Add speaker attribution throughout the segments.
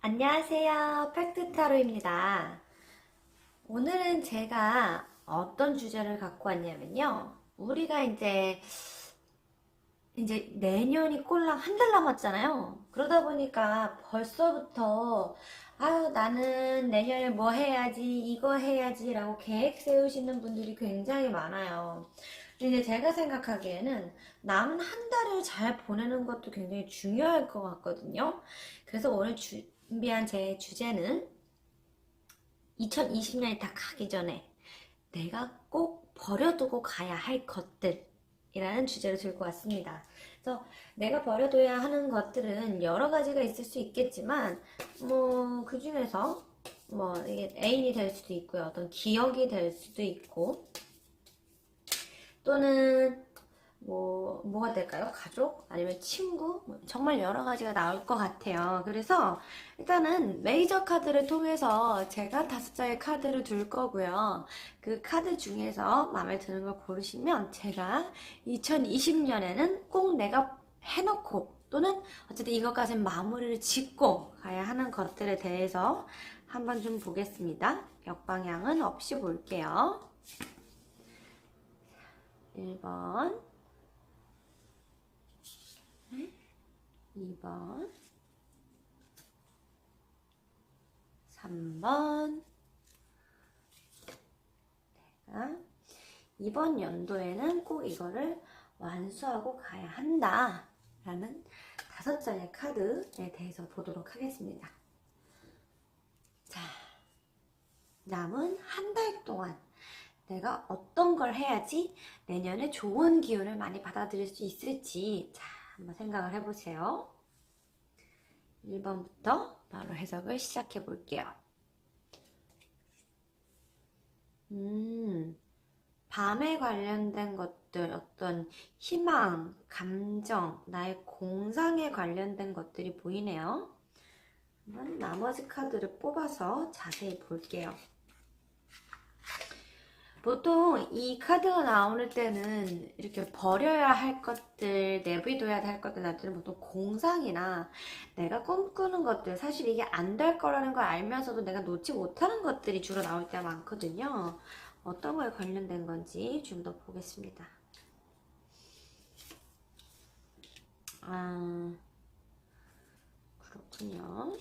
Speaker 1: 안녕하세요. 팩트타로입니다. 오늘은 제가 어떤 주제를 갖고 왔냐면요. 우리가 이제 내년이 꼴랑 한 달 남았잖아요. 그러다 보니까 벌써부터 나는 내년에 뭐 해야지, 이거 해야지라고 계획 세우시는 분들이 굉장히 많아요. 근데 이제 제가 생각하기에는 남은 한 달을 잘 보내는 것도 굉장히 중요할 것 같거든요. 그래서 오늘 준비한 제 주제는 2020년이 다 가기 전에 내가 꼭 버려두고 가야 할 것들이라는 주제를 들고 왔습니다. 그래서 내가 버려둬야 하는 것들은 여러 가지가 있을 수 있겠지만, 그 중에서 이게 애인이 될 수도 있고요. 어떤 기억이 될 수도 있고, 또는 뭐가 될까요? 가족? 아니면 친구? 정말 여러 가지가 나올 것 같아요. 그래서 일단은 메이저 카드를 통해서 제가 5장의 카드를 둘 거고요. 그 카드 중에서 마음에 드는 걸 고르시면 제가 2020년에는 꼭 내가 해놓고 또는 어쨌든 이것까지 마무리를 짓고 가야 하는 것들에 대해서 한번 좀 보겠습니다. 역방향은 없이 볼게요. 1번 2번, 3번. 내가 이번 연도에는 꼭 이거를 완수하고 가야 한다 라는 5장의 카드에 대해서 보도록 하겠습니다. 자, 남은 한 달 동안 내가 어떤 걸 해야지 내년에 좋은 기운을 많이 받아들일 수 있을지 한번 생각을 해보세요. 1번부터 바로 해석을 시작해 볼게요. 밤에 관련된 것들, 어떤 희망, 감정, 나의 공상에 관련된 것들이 보이네요. 한번 나머지 카드를 뽑아서 자세히 볼게요. 보통 이 카드가 나오는 때는 이렇게 버려야 할 것들, 내비둬야 할 것들 나올 때는 보통 공상이나 내가 꿈꾸는 것들, 사실 이게 안 될 거라는 걸 알면서도 내가 놓지 못하는 것들이 주로 나올 때가 많거든요. 어떤 거에 관련된 건지 좀 더 보겠습니다. 그렇군요.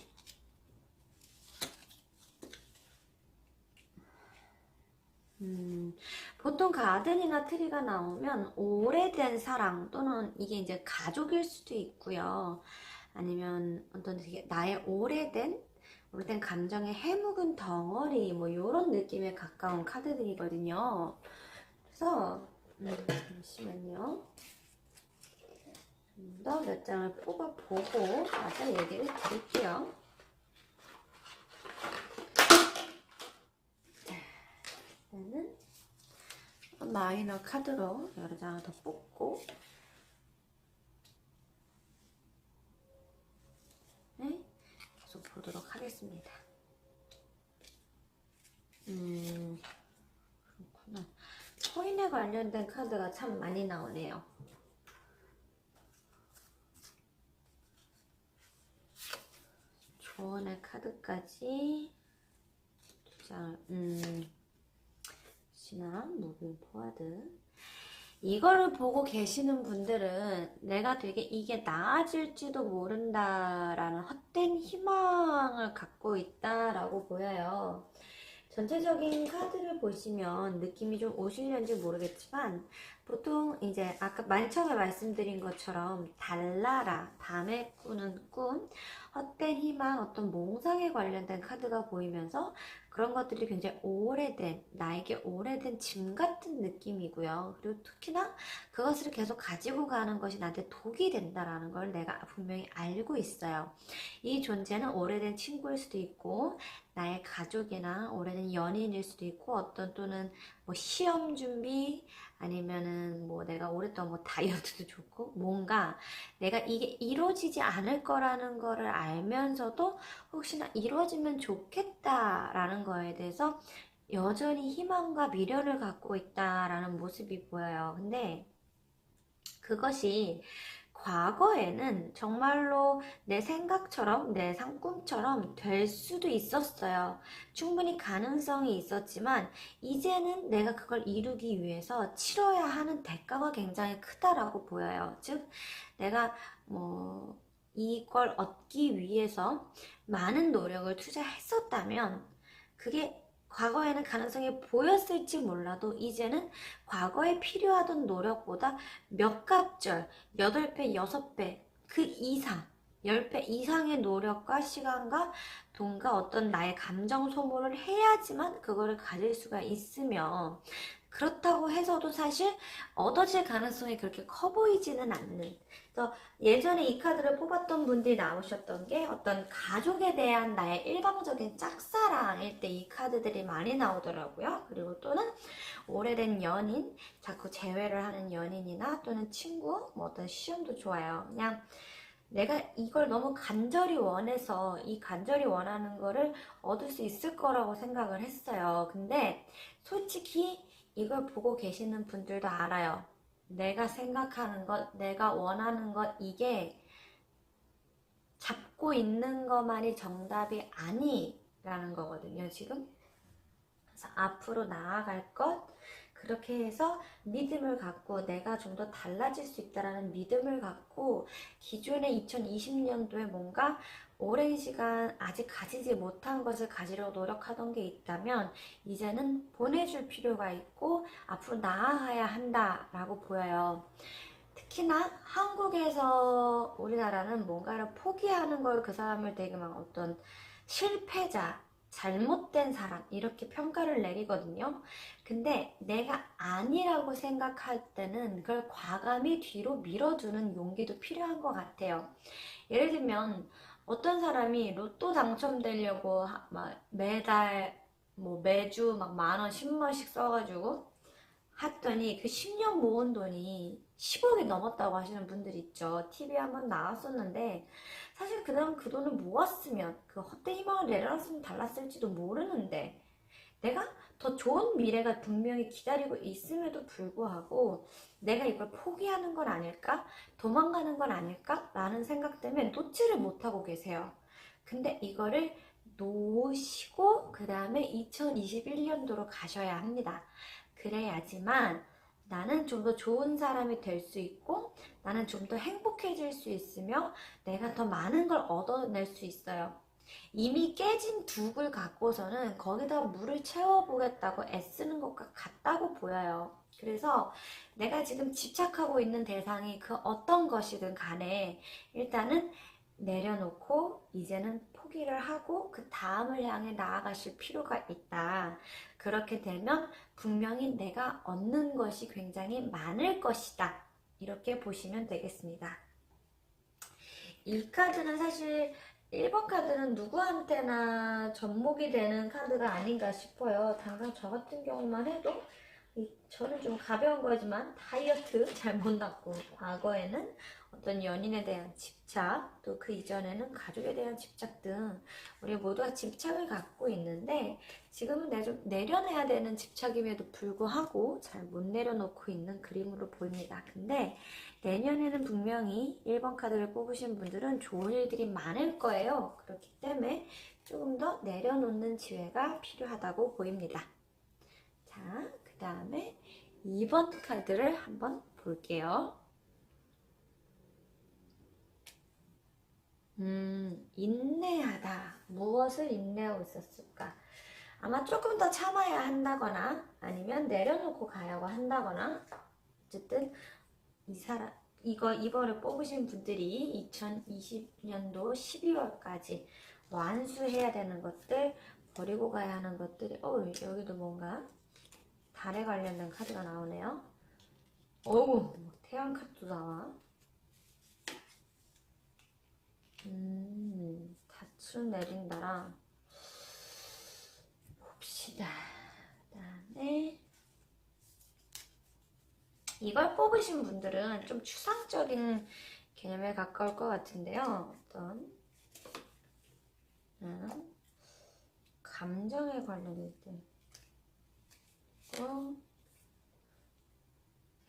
Speaker 1: 보통 가든이나 트리가 나오면 오래된 사랑 또는 이게 이제 가족일 수도 있고요. 아니면 어떤 되게 나의 오래된 감정의 해묵은 덩어리 이런 느낌에 가까운 카드들이거든요. 그래서 잠시만요. 좀 더 몇 장을 뽑아보고 와서 얘기를 드릴게요. 일단은 마이너 카드로 여러 장을 더 뽑고 계속 보도록 하겠습니다. 그렇구나. 코인에 관련된 카드가 참 많이 나오네요. 조언의 카드까지 두 장, 신앙, 무빙 포와드. 이거를 보고 계시는 분들은 내가 되게 이게 나아질지도 모른다라는 헛된 희망을 갖고 있다라고 보여요. 전체적인 카드를 보시면 느낌이 좀 오실는지 모르겠지만 보통 이제 아까 맨 처음에 말씀드린 것처럼 달라라, 밤에 꾸는 꿈, 헛된 희망, 어떤 몽상에 관련된 카드가 보이면서 그런 것들이 굉장히 오래된, 나에게 오래된 짐 같은 느낌이고요. 그리고 특히나 그것을 계속 가지고 가는 것이 나한테 독이 된다라는 걸 내가 분명히 알고 있어요. 이 존재는 오래된 친구일 수도 있고 나의 가족이나 오래된 연인일 수도 있고 어떤 또는 시험 준비 아니면은 내가 오랫동안 다이어트도 좋고 뭔가 내가 이게 이루어지지 않을 거라는 거를 알면서도 혹시나 이루어지면 좋겠다라는 거에 대해서 여전히 희망과 미련을 갖고 있다라는 모습이 보여요. 근데 그것이 과거에는 정말로 내 생각처럼, 내 상꿈처럼 될 수도 있었어요. 충분히 가능성이 있었지만, 이제는 내가 그걸 이루기 위해서 치러야 하는 대가가 굉장히 크다라고 보여요. 즉, 내가 이걸 얻기 위해서 많은 노력을 투자했었다면, 그게 과거에는 가능성이 보였을지 몰라도 이제는 과거에 필요하던 노력보다 몇 갑절, 8배, 6배, 그 이상, 10배 이상의 노력과 시간과 돈과 어떤 나의 감정 소모를 해야지만 그거를 가질 수가 있으며, 그렇다고 해서도 사실 얻어질 가능성이 그렇게 커 보이지는 않는. 그래서 예전에 이 카드를 뽑았던 분들이 나오셨던 게 어떤 가족에 대한 나의 일방적인 짝사랑일 때 이 카드들이 많이 나오더라고요. 그리고 또는 오래된 연인, 자꾸 재회를 하는 연인이나 또는 친구, 뭐 어떤 시험도 좋아요. 그냥 내가 이걸 너무 간절히 원해서 이 간절히 원하는 거를 얻을 수 있을 거라고 생각을 했어요. 근데 솔직히 이걸 보고 계시는 분들도 알아요. 내가 생각하는 것, 내가 원하는 것, 이게 잡고 있는 것만이 정답이 아니라는 거거든요, 지금. 그래서 앞으로 나아갈 것, 그렇게 해서 믿음을 갖고 내가 좀 더 달라질 수 있다라는 믿음을 갖고 기존의 2020년도에 뭔가 오랜 시간 아직 가지지 못한 것을 가지려고 노력하던 게 있다면 이제는 보내줄 필요가 있고 앞으로 나아가야 한다라고 보여요. 특히나 한국에서 우리나라는 뭔가를 포기하는 걸 그 사람을 되게 막 어떤 실패자, 잘못된 사람 이렇게 평가를 내리거든요. 근데 내가 아니라고 생각할 때는 그걸 과감히 뒤로 밀어두는 용기도 필요한 것 같아요. 예를 들면 어떤 사람이 로또 당첨되려고 막 매달 뭐 매주 막 10,000원, 10만원씩 써가지고 했더니 그 10년 모은 돈이 10억이 넘었다고 하시는 분들이 있죠. TV에 한번 나왔었는데 사실 그다음 그 돈을 모았으면 그 헛된 희망을 내려놨으면 달랐을지도 모르는데 내가 더 좋은 미래가 분명히 기다리고 있음에도 불구하고 내가 이걸 포기하는 건 아닐까? 도망가는 건 아닐까? 라는 생각 때문에 놓지를 못하고 계세요. 근데 이거를 놓으시고 그 다음에 2021년도로 가셔야 합니다. 그래야지만 나는 좀 더 좋은 사람이 될 수 있고 나는 좀 더 행복해질 수 있으며 내가 더 많은 걸 얻어낼 수 있어요. 이미 깨진 둑을 갖고서는 거기다 물을 채워보겠다고 애쓰는 것과 같다고 보여요. 그래서 내가 지금 집착하고 있는 대상이 그 어떤 것이든 간에 일단은 내려놓고 이제는 포기를 하고 그 다음을 향해 나아가실 필요가 있다. 그렇게 되면 분명히 내가 얻는 것이 굉장히 많을 것이다. 이렇게 보시면 되겠습니다. 이 카드는 사실 1번 카드는 누구한테나 접목이 되는 카드가 아닌가 싶어요. 당장 저 같은 경우만 해도 저는 좀 가벼운 거지만 다이어트 잘못 났고 과거에는 어떤 연인에 대한 집착 또 그 이전에는 가족에 대한 집착 등 우리 모두가 집착을 갖고 있는데 지금은 좀 내려내야 되는 집착임에도 불구하고 잘 못 내려놓고 있는 그림으로 보입니다. 근데 내년에는 분명히 1번 카드를 뽑으신 분들은 좋은 일들이 많을 거예요. 그렇기 때문에 조금 더 내려놓는 지혜가 필요하다고 보입니다. 자, 그 다음에 2번 카드를 한번 볼게요. 인내하다. 무엇을 인내하고 있었을까? 아마 조금 더 참아야 한다거나 아니면 내려놓고 가려고 한다거나 어쨌든 이거를 뽑으신 분들이 2020년도 12월까지 완수해야 되는 것들, 버리고 가야 하는 것들이, 여기도 뭔가 달에 관련된 카드가 나오네요. 태양 카드도 나와. 닻을 내린다랑, 봅시다. 그 다음에, 이걸 뽑으신 분들은 좀 추상적인 개념에 가까울 것 같은데요. 어떤 감정에 관련될 때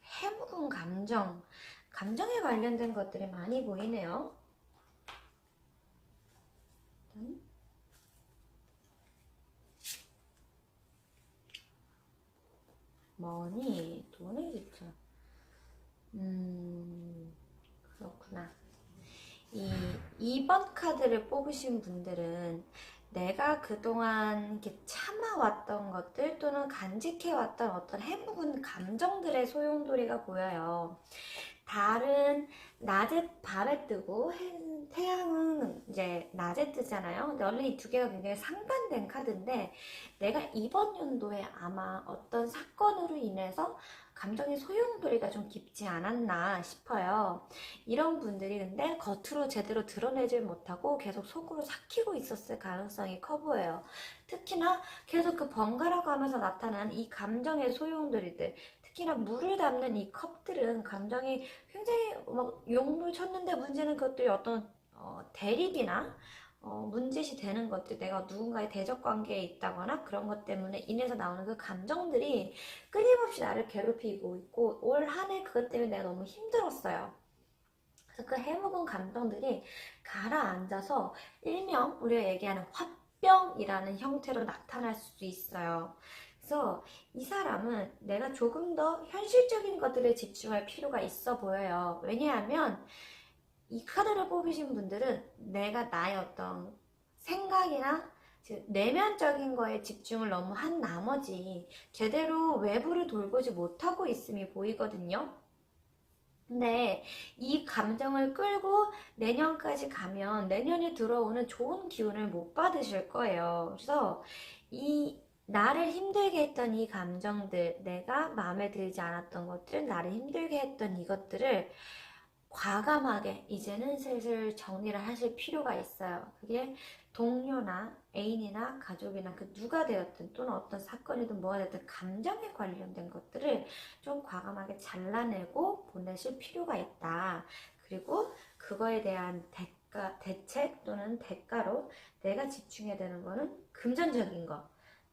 Speaker 1: 해묵은 감정, 감정에 관련된 것들이 많이 보이네요. 뭐니? 돈이 진짜. 그렇구나. 이 2번 카드를 뽑으신 분들은 내가 그동안 이렇게 참아왔던 것들 또는 간직해왔던 어떤 해묵은 감정들의 소용돌이가 보여요. 달은 낮에 밤에 뜨고 태양은 이제 낮에 뜨잖아요. 근데 원래 이 두 개가 굉장히 상반된 카드인데 내가 이번 연도에 아마 어떤 사건으로 인해서 감정의 소용돌이가 좀 깊지 않았나 싶어요. 이런 분들이 근데 겉으로 제대로 드러내질 못하고 계속 속으로 삭히고 있었을 가능성이 커 보여요. 특히나 계속 그 번갈아 가면서 나타난 이 감정의 소용돌이들, 특히나 물을 담는 이 컵들은 감정이 굉장히 막 용물 쳤는데 문제는 그것들이 어떤 대립이나 문제시 되는 것들, 내가 누군가의 대적 관계에 있다거나 그런 것 때문에 인해서 나오는 그 감정들이 끊임없이 나를 괴롭히고 있고 올 한 해 그것 때문에 내가 너무 힘들었어요. 그래서 그 해묵은 감정들이 가라앉아서 일명 우리가 얘기하는 화병이라는 형태로 나타날 수 있어요. 그래서 이 사람은 내가 조금 더 현실적인 것들에 집중할 필요가 있어 보여요. 왜냐하면 이 카드를 뽑으신 분들은 내가 나의 어떤 생각이나 내면적인 거에 집중을 너무 한 나머지 제대로 외부를 돌보지 못하고 있음이 보이거든요. 근데 이 감정을 끌고 내년까지 가면 내년에 들어오는 좋은 기운을 못 받으실 거예요. 그래서 이 나를 힘들게 했던 이 감정들, 내가 마음에 들지 않았던 것들, 나를 힘들게 했던 이것들을 과감하게 이제는 슬슬 정리를 하실 필요가 있어요. 그게 동료나 애인이나 가족이나 그 누가 되었든 또는 어떤 사건이든 뭐가 됐든 감정에 관련된 것들을 좀 과감하게 잘라내고 보내실 필요가 있다. 그리고 그거에 대한 대책 또는 대가로 내가 집중해야 되는 거는 금전적인 거.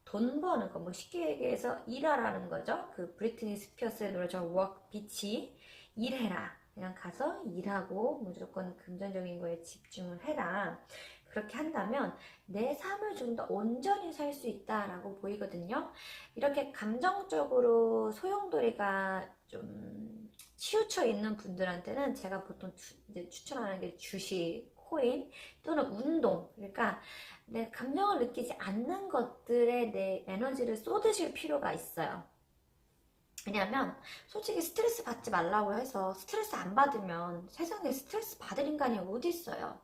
Speaker 1: 돈 버는 거, 뭐 쉽게 얘기해서 일하라는 거죠. 그 브리트니 스피어스의 노래처럼 work, 빛이 일해라. 그냥 가서 일하고 무조건 금전적인 거에 집중을 해라. 그렇게 한다면 내 삶을 좀 더 온전히 살 수 있다라고 보이거든요. 이렇게 감정적으로 소용돌이가 좀 치우쳐 있는 분들한테는 제가 보통 이제 추천하는 게 주식, 코인 또는 운동. 그러니까 내 감정을 느끼지 않는 것들에 내 에너지를 쏟으실 필요가 있어요. 왜냐면 솔직히 스트레스 받지 말라고 해서 스트레스 안 받으면 세상에 스트레스 받을 인간이 어디 있어요.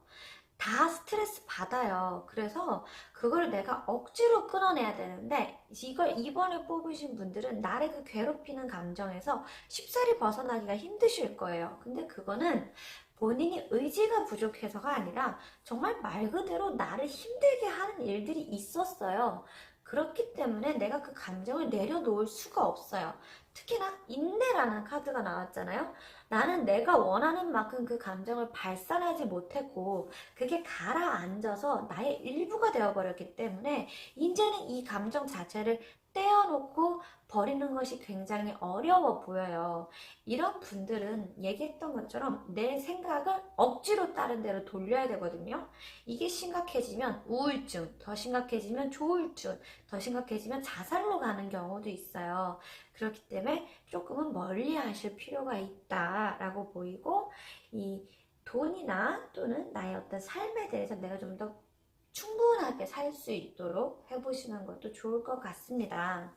Speaker 1: 다 스트레스 받아요. 그래서 그걸 내가 억지로 끊어내야 되는데 이걸 이번에 뽑으신 분들은 나를 그 괴롭히는 감정에서 쉽사리 벗어나기가 힘드실 거예요. 근데 그거는 본인이 의지가 부족해서가 아니라 정말 말 그대로 나를 힘들게 하는 일들이 있었어요. 그렇기 때문에 내가 그 감정을 내려놓을 수가 없어요. 특히나 인내라는 카드가 나왔잖아요. 나는 내가 원하는 만큼 그 감정을 발산하지 못했고 그게 가라앉아서 나의 일부가 되어버렸기 때문에 이제는 이 감정 자체를 떼어놓고 버리는 것이 굉장히 어려워 보여요. 이런 분들은 얘기했던 것처럼 내 생각을 억지로 다른 데로 돌려야 되거든요. 이게 심각해지면 우울증, 더 심각해지면 조울증, 더 심각해지면 자살로 가는 경우도 있어요. 그렇기 때문에 조금은 멀리 하실 필요가 있다라고 보이고 이 돈이나 또는 나의 어떤 삶에 대해서 내가 좀 더 충분하게 살 수 있도록 해보시는 것도 좋을 것 같습니다.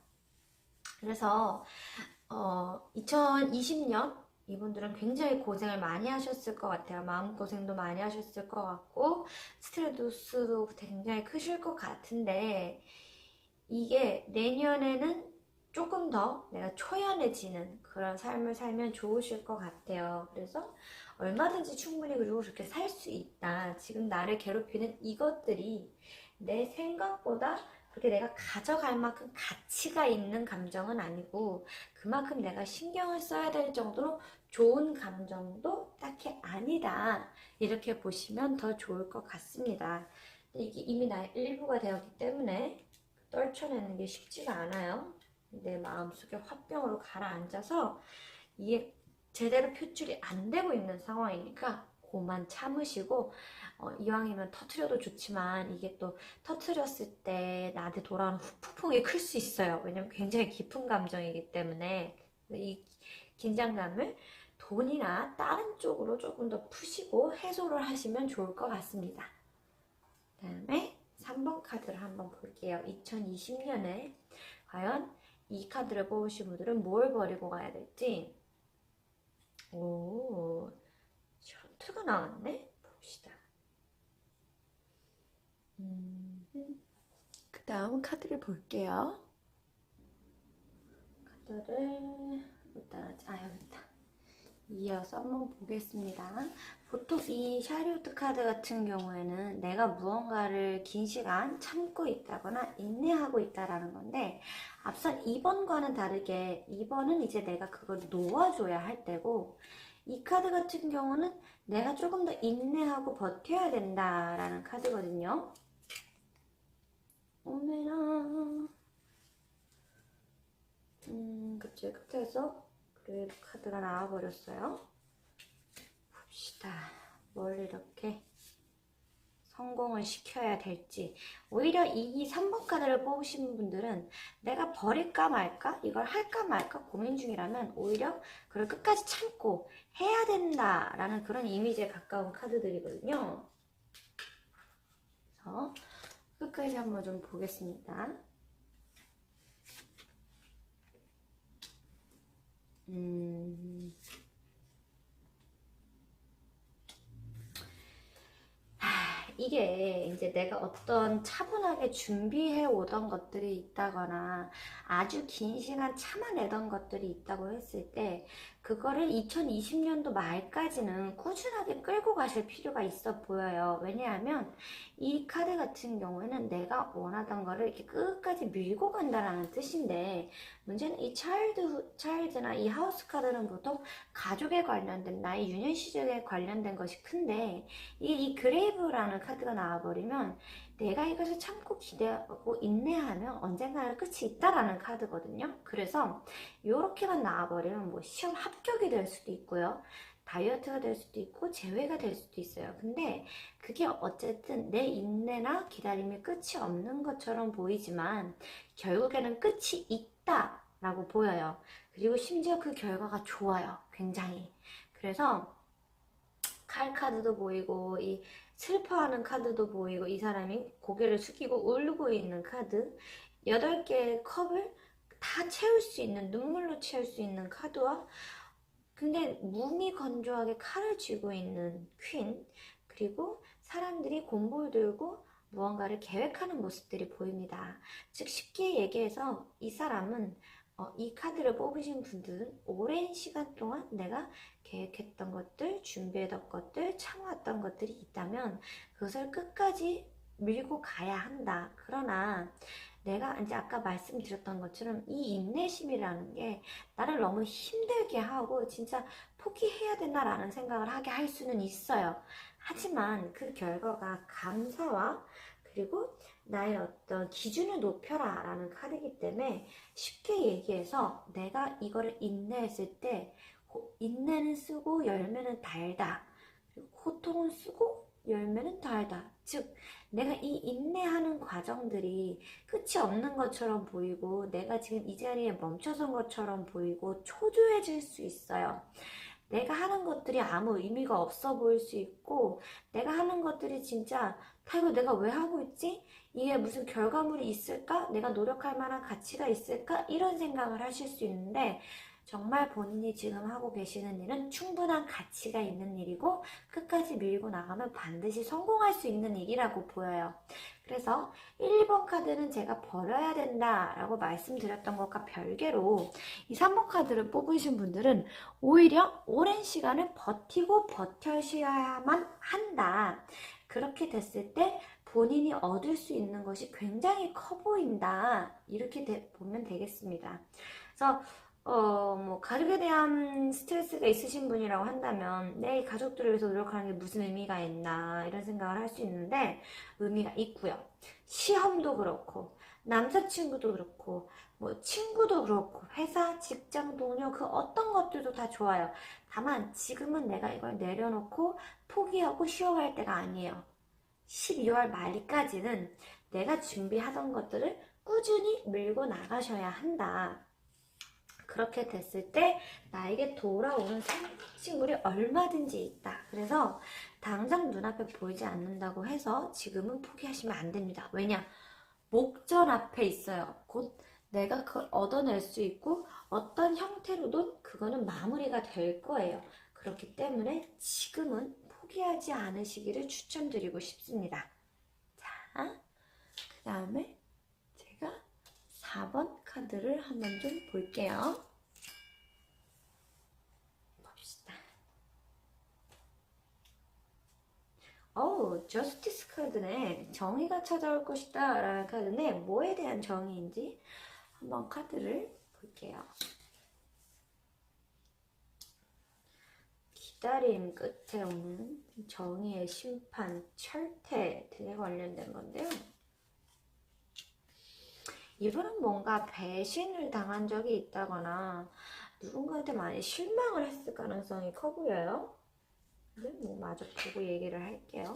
Speaker 1: 그래서 2020년 이분들은 굉장히 고생을 많이 하셨을 것 같아요. 마음고생도 많이 하셨을 것 같고 스트레스도 굉장히 크실 것 같은데 이게 내년에는 조금 더 내가 초연해지는 그런 삶을 살면 좋으실 것 같아요. 그래서 얼마든지 충분히 그리고 그렇게 살 수 있다. 지금 나를 괴롭히는 이것들이 내 생각보다 그렇게 내가 가져갈 만큼 가치가 있는 감정은 아니고 그만큼 내가 신경을 써야 될 정도로 좋은 감정도 딱히 아니다. 이렇게 보시면 더 좋을 것 같습니다. 이게 이미 나의 일부가 되었기 때문에 떨쳐내는 게 쉽지가 않아요. 내 마음속에 화병으로 가라앉아서 이게 제대로 표출이 안 되고 있는 상황이니까 그만 참으시고, 이왕이면 터트려도 좋지만 이게 또 터트렸을 때 나한테 돌아오는 후폭풍이 클 수 있어요. 왜냐면 굉장히 깊은 감정이기 때문에 이 긴장감을 돈이나 다른 쪽으로 조금 더 푸시고 해소를 하시면 좋을 것 같습니다. 그 다음에 3번 카드를 한번 볼게요. 2020년에 과연 이 카드를 뽑으신 분들은 뭘 버리고 가야 될지. 오, 셔틀가 나왔네? 봅시다. 그 다음 카드를 볼게요. 카드를 일단 여기 있다. 이어서 한번 보겠습니다. 보통 이 샤리오트 카드 같은 경우에는 내가 무언가를 긴 시간 참고 있다거나 인내하고 있다라는 건데, 앞선 2번과는 다르게 2번은 이제 내가 그걸 놓아줘야 할 때고, 이 카드 같은 경우는 내가 조금 더 인내하고 버텨야 된다라는 카드거든요. 오메라. 갑자기 끝에서 그래도 카드가 나와버렸어요. 봅시다. 뭘 이렇게 성공을 시켜야 될지. 오히려 이 3번 카드를 뽑으신 분들은 내가 버릴까 말까, 이걸 할까 말까 고민 중이라면 오히려 그걸 끝까지 참고 해야 된다라는 그런 이미지에 가까운 카드들이거든요. 그래서 끝까지 한번 좀 보겠습니다. 이게 이제 내가 어떤 차분하게 준비해 오던 것들이 있다거나 아주 긴 시간 참아내던 것들이 있다고 했을 때, 그거를 2020년도 말까지는 꾸준하게 끌고 가실 필요가 있어 보여요. 왜냐하면 이 카드 같은 경우에는 내가 원하던 거를 이렇게 끝까지 밀고 간다라는 뜻인데, 문제는 이 차일드나 이 하우스 카드는 보통 가족에 관련된, 나의 유년 시절에 관련된 것이 큰데, 이 그레이브라는 카드가 나와버리면 내가 이것을 참고 기대하고 인내하면 언젠가는 끝이 있다라는 카드거든요. 그래서 이렇게만 나와버리면 뭐 시험 합격이 될 수도 있고요, 다이어트가 될 수도 있고 재회가 될 수도 있어요. 근데 그게 어쨌든 내 인내나 기다림이 끝이 없는 것처럼 보이지만 결국에는 끝이 있다라고 보여요. 그리고 심지어 그 결과가 좋아요. 굉장히. 그래서 칼 카드도 보이고 이 슬퍼하는 카드도 보이고, 이 사람이 고개를 숙이고 울고 있는 카드, 8개의 컵을 다 채울 수 있는, 눈물로 채울 수 있는 카드와, 근데 무미건조하게 칼을 쥐고 있는 퀸, 그리고 사람들이 곰볼 들고 무언가를 계획하는 모습들이 보입니다. 즉 쉽게 얘기해서 이 사람은, 이 카드를 뽑으신 분들은 오랜 시간 동안 내가 계획했던 것들, 준비했던 것들, 참아왔던 것들이 있다면 그것을 끝까지 밀고 가야 한다. 그러나 내가 이제 아까 말씀드렸던 것처럼 이 인내심이라는 게 나를 너무 힘들게 하고 진짜 포기해야 된다라는 생각을 하게 할 수는 있어요. 하지만 그 결과가 감사와 그리고 나의 어떤 기준을 높여라 라는 카드이기 때문에, 쉽게 얘기해서 내가 이거를 인내했을 때 인내는 쓰고 열매는 달다, 그리고 고통은 쓰고 열매는 달다. 즉 내가 이 인내하는 과정들이 끝이 없는 것처럼 보이고 내가 지금 이 자리에 멈춰선 것처럼 보이고 초조해질 수 있어요. 내가 하는 것들이 아무 의미가 없어 보일 수 있고, 내가 하는 것들이 진짜 다 이거 내가 왜 하고 있지? 이게 무슨 결과물이 있을까? 내가 노력할 만한 가치가 있을까? 이런 생각을 하실 수 있는데, 정말 본인이 지금 하고 계시는 일은 충분한 가치가 있는 일이고 끝까지 밀고 나가면 반드시 성공할 수 있는 일이라고 보여요. 그래서 1, 2번 카드는 제가 버려야 된다라고 말씀드렸던 것과 별개로 이 3번 카드를 뽑으신 분들은 오히려 오랜 시간을 버티고 버텨셔야만 한다. 그렇게 됐을 때 본인이 얻을 수 있는 것이 굉장히 커 보인다. 이렇게 보면 되겠습니다. 그래서 뭐 가족에 대한 스트레스가 있으신 분이라고 한다면 내 가족들을 위해서 노력하는 게 무슨 의미가 있나 이런 생각을 할 수 있는데, 의미가 있고요. 시험도 그렇고, 남자친구도 그렇고, 뭐 친구도 그렇고, 회사, 직장 동료 그 어떤 것들도 다 좋아요. 다만 지금은 내가 이걸 내려놓고 포기하고 쉬어갈 때가 아니에요. 12월 말까지는 내가 준비하던 것들을 꾸준히 밀고 나가셔야 한다. 그렇게 됐을 때 나에게 돌아오는 선물이 얼마든지 있다. 그래서 당장 눈앞에 보이지 않는다고 해서 지금은 포기하시면 안 됩니다. 왜냐? 목전 앞에 있어요. 곧 내가 그걸 얻어낼 수 있고 어떤 형태로든 그거는 마무리가 될 거예요. 그렇기 때문에 지금은 포기하지 않으시기를 추천드리고 싶습니다. 자, 그 다음에 제가 4번 카드를 한번 좀 볼게요. 봅시다. 저스티스 카드네. 정의가 찾아올 것이다 라는 카드네. 뭐에 대한 정의인지 한번 카드를 볼게요. 기다림 끝에 오는 정의의 심판, 철퇴 등에 관련된 건데요. 이분은 뭔가 배신을 당한 적이 있다거나 누군가한테 많이 실망을 했을 가능성이 커 보여요. 근데 뭐 마저 보고 얘기를 할게요.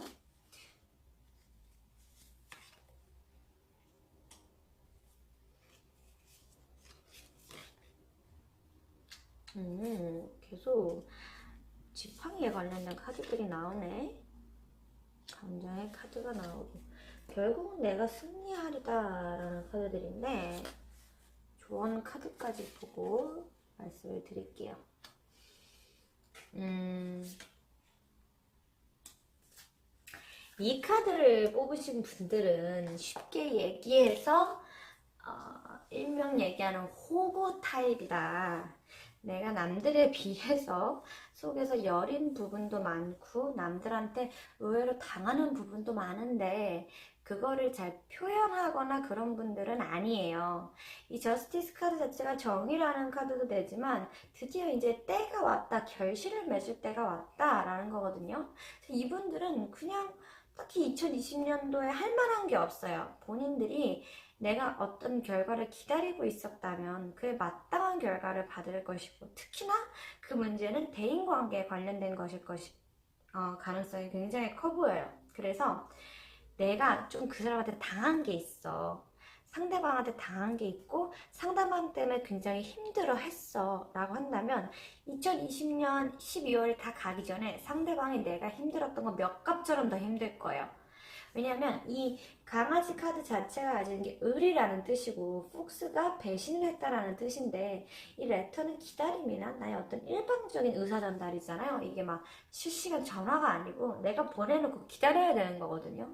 Speaker 1: 계속 지팡이에 관련된 카드들이 나오네. 감정의 카드가 나오고 결국은 내가 승리하리다라는 카드들인데 조언 카드까지 보고 말씀을 드릴게요. 이 카드를 뽑으신 분들은 쉽게 얘기해서 일명 얘기하는 호구 타입이다. 내가 남들에 비해서 속에서 여린 부분도 많고 남들한테 의외로 당하는 부분도 많은데 그거를 잘 표현하거나 그런 분들은 아니에요. 이 저스티스 카드 자체가 정의라는 카드도 되지만 드디어 이제 때가 왔다, 결실을 맺을 때가 왔다라는 거거든요. 이분들은 그냥 딱히 2020년도에 할 만한 게 없어요. 본인들이 내가 어떤 결과를 기다리고 있었다면 그에 마땅한 결과를 받을 것이고 특히나 그 문제는 대인관계에 관련된 것일 가능성이 굉장히 커 보여요. 그래서 내가 좀 그 사람한테 당한 게 있어. 상대방한테 당한 게 있고 상대방 때문에 굉장히 힘들어 했어 라고 한다면 2020년 12월이 다 가기 전에 상대방이 내가 힘들었던 거 몇 값처럼 더 힘들 거예요. 왜냐면 이 강아지 카드 자체가 가지는 게 을이라는 뜻이고 폭스가 배신을 했다라는 뜻인데 이 레터는 기다림이나 나의 어떤 일방적인 의사 전달이잖아요. 이게 막 실시간 전화가 아니고 내가 보내놓고 기다려야 되는 거거든요.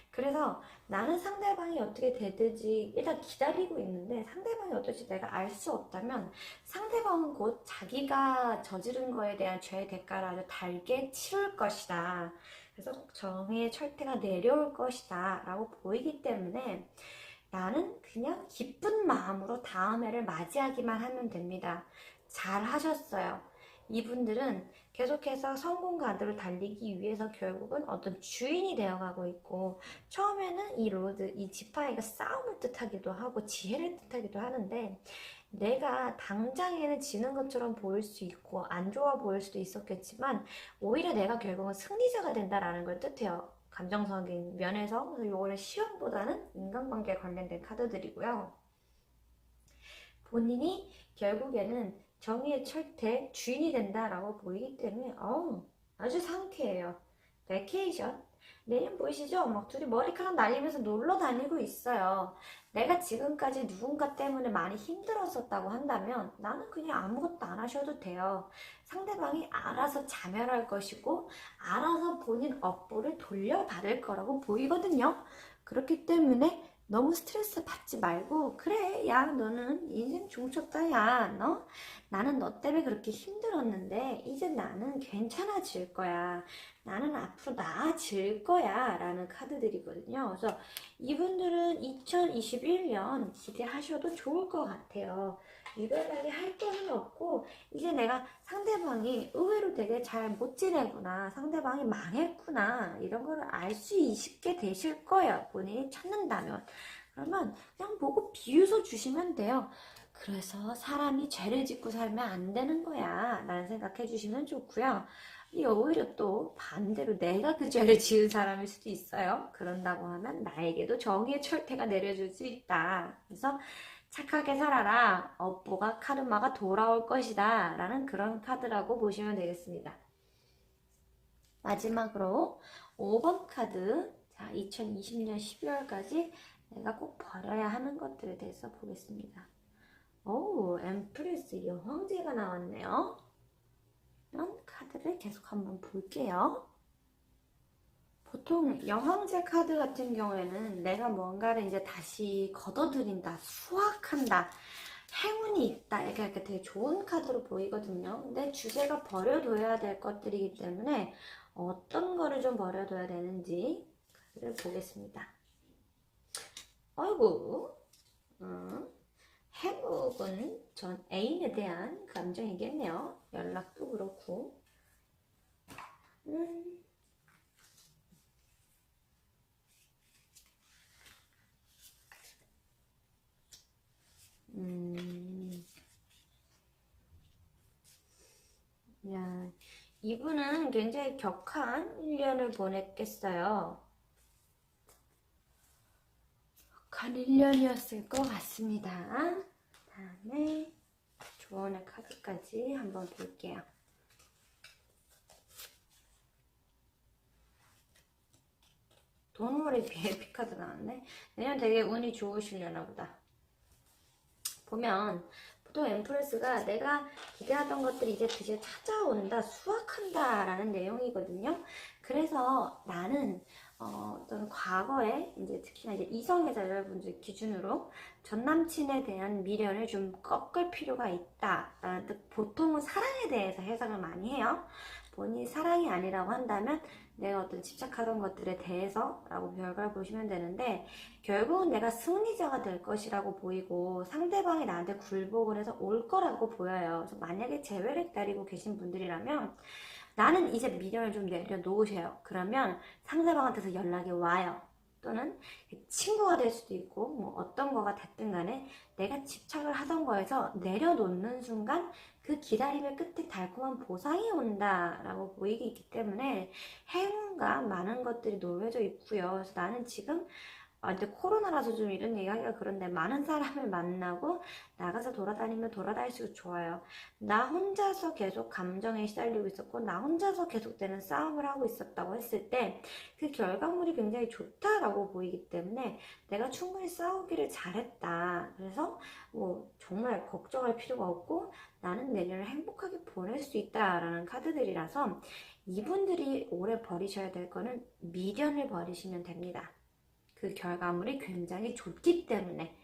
Speaker 1: 그래서 나는 상대방이 어떻게 되든지 일단 기다리고 있는데 상대방이 어떨지 내가 알 수 없다면 상대방은 곧 자기가 저지른 거에 대한 죄의 대가를 아주 달게 치룰 것이다. 그래서 꼭 정의의 철퇴가 내려올 것이다 라고 보이기 때문에 나는 그냥 기쁜 마음으로 다음 해를 맞이하기만 하면 됩니다. 잘 하셨어요. 이분들은 계속해서 성공 가도를 달리기 위해서 결국은 어떤 주인이 되어가고 있고 처음에는 이 로드, 이 지팡이가 싸움을 뜻하기도 하고 지혜를 뜻하기도 하는데 내가 당장에는 지는 것처럼 보일 수 있고 안 좋아 보일 수도 있었겠지만 오히려 내가 결국은 승리자가 된다라는 걸 뜻해요. 감정적인 면에서. 그래서 이거는 시험보다는 인간관계에 관련된 카드들이고요. 본인이 결국에는 정의의 철퇴 주인이 된다라고 보이기 때문에 아주 상쾌해요. 베케이션 내년 보이시죠? 막 둘이 머리카락 날리면서 놀러 다니고 있어요. 내가 지금까지 누군가 때문에 많이 힘들었었다고 한다면 나는 그냥 아무것도 안 하셔도 돼요. 상대방이 알아서 자멸할 것이고 알아서 본인 업보를 돌려받을 거라고 보이거든요. 그렇기 때문에 너무 스트레스 받지 말고 그래 야 너는 인생 종쳤다 야 너 나는 너 때문에 그렇게 힘들었는데 이제 나는 괜찮아질 거야. 나는 앞으로 나아질 거야. 라는 카드들이거든요. 그래서 이분들은 2021년 기대하셔도 좋을 것 같아요. 유별나게 할 거는 없고 이제 내가 상대방이 의외로 되게 잘 못 지내구나, 상대방이 망했구나, 이런 거를 알 수 있게 되실 거예요. 본인이 찾는다면. 그러면 그냥 보고 비웃어 주시면 돼요. 그래서 사람이 죄를 짓고 살면 안 되는 거야 라는 생각해 주시면 좋고요. 오히려 또 반대로 내가 그 죄를 지은 사람일 수도 있어요. 그런다고 하면 나에게도 정의의 철퇴가 내려질 수 있다. 그래서 착하게 살아라. 업보가 카르마가 돌아올 것이다. 라는 그런 카드라고 보시면 되겠습니다. 마지막으로 5번 카드. 자, 2020년 12월까지 내가 꼭 버려야 하는 것들에 대해서 보겠습니다. 오, 엠프레스 여왕제가 나왔네요. 이런 카드를 계속 한번 볼게요. 보통 여왕제 카드 같은 경우에는 내가 뭔가를 이제 다시 걷어들인다, 수확한다, 행운이 있다, 이렇게 되게 좋은 카드로 보이거든요. 근데 주제가 버려둬야 될 것들이기 때문에 어떤 거를 좀 버려둬야 되는지 를 보겠습니다. 아이고, 행복은 전 애인에 대한 감정이겠네요. 연락도 그렇고. 야, 이분은 굉장히 격한 1년을 보냈겠어요. 격한 1년이었을 것 같습니다. 다음에 조언의 카드까지 한번 볼게요. 돈물의 VIP 카드 나왔네. 내년 되게 운이 좋으시려나 보다. 보면 보통 엠프레스가 내가 기대하던 것들이 이제 드디어 찾아온다, 수확한다 라는 내용이거든요. 그래서 나는 어떤 과거에 이제 특히나 이제 이성애자 여러분들 기준으로 전 남친에 대한 미련을 좀 꺾을 필요가 있다. 보통은 사랑에 대해서 해석을 많이 해요. 본인이 사랑이 아니라고 한다면 내가 어떤 집착하던 것들에 대해서 라고 결과를 보시면 되는데, 결국은 내가 승리자가 될 것이라고 보이고 상대방이 나한테 굴복을 해서 올 거라고 보여요. 그래서 만약에 재회를 기다리고 계신 분들이라면 나는 이제 미련을 좀 내려놓으세요. 그러면 상대방한테서 연락이 와요. 또는 친구가 될 수도 있고 뭐 어떤 거가 됐든 간에 내가 집착을 하던 거에서 내려놓는 순간 그 기다림의 끝에 달콤한 보상이 온다라고 보이기 때문에 행운과 많은 것들이 놓여져 있고요. 그래서 나는 지금 근데 코로나라서 좀 이런 얘기하기가 그런데 많은 사람을 만나고 나가서 돌아다니면 돌아다닐수록 좋아요. 나 혼자서 계속 감정에 시달리고 있었고 나 혼자서 계속되는 싸움을 하고 있었다고 했을 때 그 결과물이 굉장히 좋다라고 보이기 때문에 내가 충분히 싸우기를 잘했다. 그래서 뭐 정말 걱정할 필요가 없고 나는 내년을 행복하게 보낼 수 있다라는 카드들이라서 이분들이 올해 버리셔야 될 거는 미련을 버리시면 됩니다. 그 결과물이 굉장히 좋기 때문에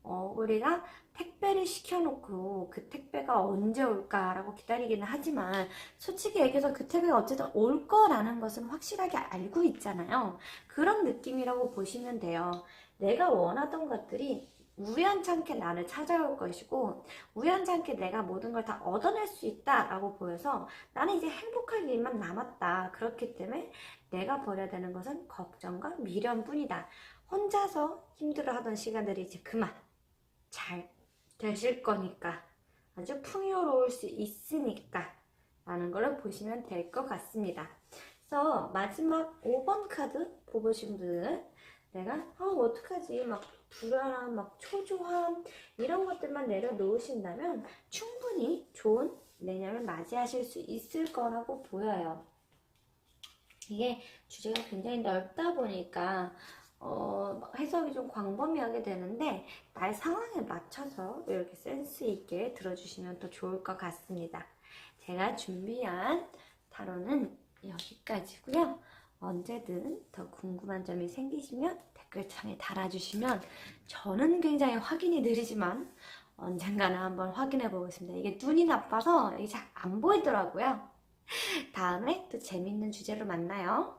Speaker 1: 우리가 택배를 시켜놓고 그 택배가 언제 올까라고 기다리기는 하지만 솔직히 얘기해서 그 택배가 어쨌든 올 거라는 것은 확실하게 알고 있잖아요. 그런 느낌이라고 보시면 돼요. 내가 원하던 것들이 우연찮게 나를 찾아올 것이고 우연찮게 내가 모든 걸 다 얻어낼 수 있다라고 보여서 나는 이제 행복할 일만 남았다. 그렇기 때문에 내가 버려야 되는 것은 걱정과 미련뿐이다. 혼자서 힘들어하던 시간들이 이제 그만 잘 되실 거니까 아주 풍요로울 수 있으니까 라는 걸 보시면 될 것 같습니다. 그래서 마지막 5번 카드 뽑으신 분들 내가 어떡하지 막 불안함 막 초조함 이런 것들만 내려놓으신다면 충분히 좋은 내년을 맞이하실 수 있을 거라고 보여요. 이게 주제가 굉장히 넓다 보니까 해석이 좀 광범위하게 되는데 나의 상황에 맞춰서 이렇게 센스 있게 들어주시면 더 좋을 것 같습니다. 제가 준비한 타로는 여기까지고요. 언제든 더 궁금한 점이 생기시면 댓글창에 달아주시면 저는 굉장히 확인이 느리지만 언젠가는 한번 확인해 보겠습니다. 이게 눈이 나빠서 이게 잘 안 보이더라고요. 다음에 또 재밌는 주제로 만나요.